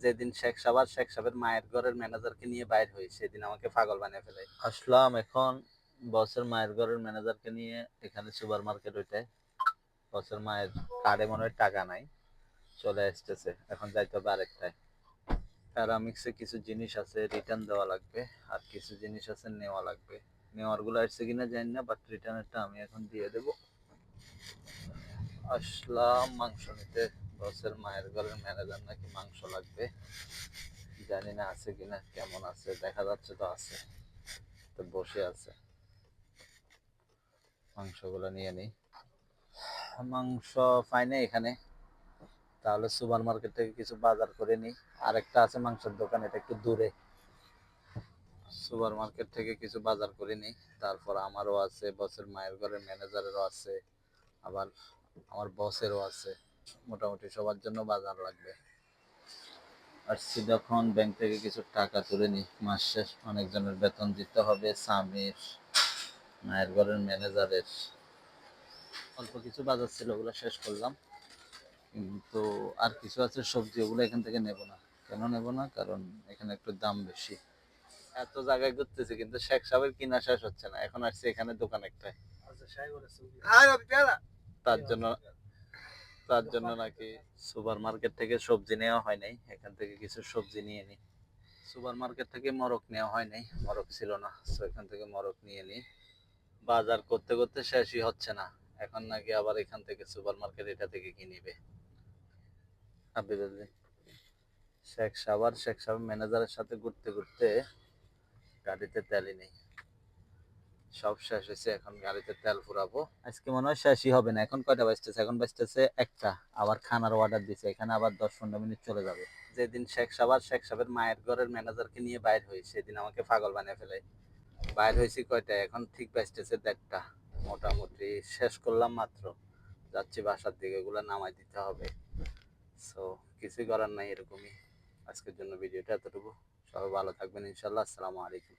যেদিন শেখ সাহেবের মায়ের ঘরের ম্যানেজারকে নিয়ে বাইর হই সেদিন আমাকে পাগল বানিয়ে ফেলে। আসলাম এখন বসের মায়ের ঘরের ম্যানেজারকে নিয়ে এখানে সুপার মার্কেট ওইটায়। বসের মায়ের কার্ডে মনে হয় টাকা নাই, চলে আসতেছে, এখন যাইতে হবে আরেকটায়। প্যারামিক্সে কিছু জিনিস আছে রিটার্ন দেওয়া লাগবে, আর কিছু জিনিস আছে নেওয়া লাগবে। নেওয়ার গুলো আসছে কিনা জানি না, বাট রিটার্নেরটা আমি এখন দিয়ে দেব। আসলাম মাংস নিতে। বসের মায়ের ঘরের ম্যানেজার নাকি মাংস লাগবে, জানি না আছে কিনা, কেমন আছে দেখা যাচ্ছে তো আছে, তো বসে আছে। মাংসগুলো নিয়ে নিই। মাংস পাই না এখানে, তাহলে সুপার মার্কেট থেকে কিছু বাজার করে নিই। আরেকটা আছে মাংসের দোকান, এটা একটু দূরে। সুপার মার্কেট থেকে কিছু বাজার করে নিই, তারপর আমারও আছে, বসের মায়ের ঘরের ম্যানেজারেরও আছে, আবার আমার বসেরও আছে। মোটামুটি সবার জন্য বাজার লাগবে। আসছি যখন ব্যাংক থেকে কিছু টাকা তুলে নিই, মাস শেষ, অনেকজনের বেতন দিতে হবে, স্বামীর, মায়ের ঘরের ম্যানেজারের। অল্প কিছু বাজার ছিল, ওগুলো শেষ করলাম। কিন্তু আর কিছু আছে সবজি, ওগুলো এখান থেকে নেব না। কেন নেব না? কারণ এখানে একটু দাম বেশি। এত জায়গায় ঘুরতেছি কিন্তু শেখ সাহেবের কিনা শেষ হচ্ছে না। এখন আসছে এখানে দোকান একটাই, তার জন্য তার জন্য নাকি সুপার মার্কেট থেকে সবজি নেওয়া হয় নাই, এখান থেকে কিছু সবজি নিয়ে নিই। সুপার মার্কেট থেকে মরক নেওয়া হয় নাই, মরক ছিল না, তো এখান থেকে মরক নিয়ে নিই। বাজার করতে করতে শেষই হচ্ছে না, এখন নাকি আবার এখান থেকে সুপার মার্কেট এটা থেকে কি নিবে। আবিদুল্লাহ শেখ সাহেব ম্যানেজারের সাথে ঘুরতে ঘুরতে গাড়িতে তেলই নেই, সব শেষ হয়েছে। এখন গাড়িতে তেল ফুরাবো, আজকে মনে হয় শেষই হবে না। এখন কয়টা বাজতেছে? এখন বাজতেছে একটা। আবার খানার অর্ডার দিছে, এখানে আবার 10-15 মিনিট চলে যাবে। যেদিন শেখ সাহেবের মায়ের ঘরের ম্যানেজারকে নিয়ে বাইর হই সেদিন আমাকে পাগল বানিয়ে ফেলে। বাইর হয়েছি কয়টা, এখন ঠিক বাজতেছে 1:30। মোটামুটি শেষ করলাম মাত্র, যাচ্ছি বাসার দিকে, এগুলো নামাই দিতে হবে। সো কিছুই করার নাই, এরকমই। আজকের জন্য ভিডিওটা এতটুকু। সবাই ভালো থাকবেন ইনশাল্লাহ। আসসালামু আলাইকুম।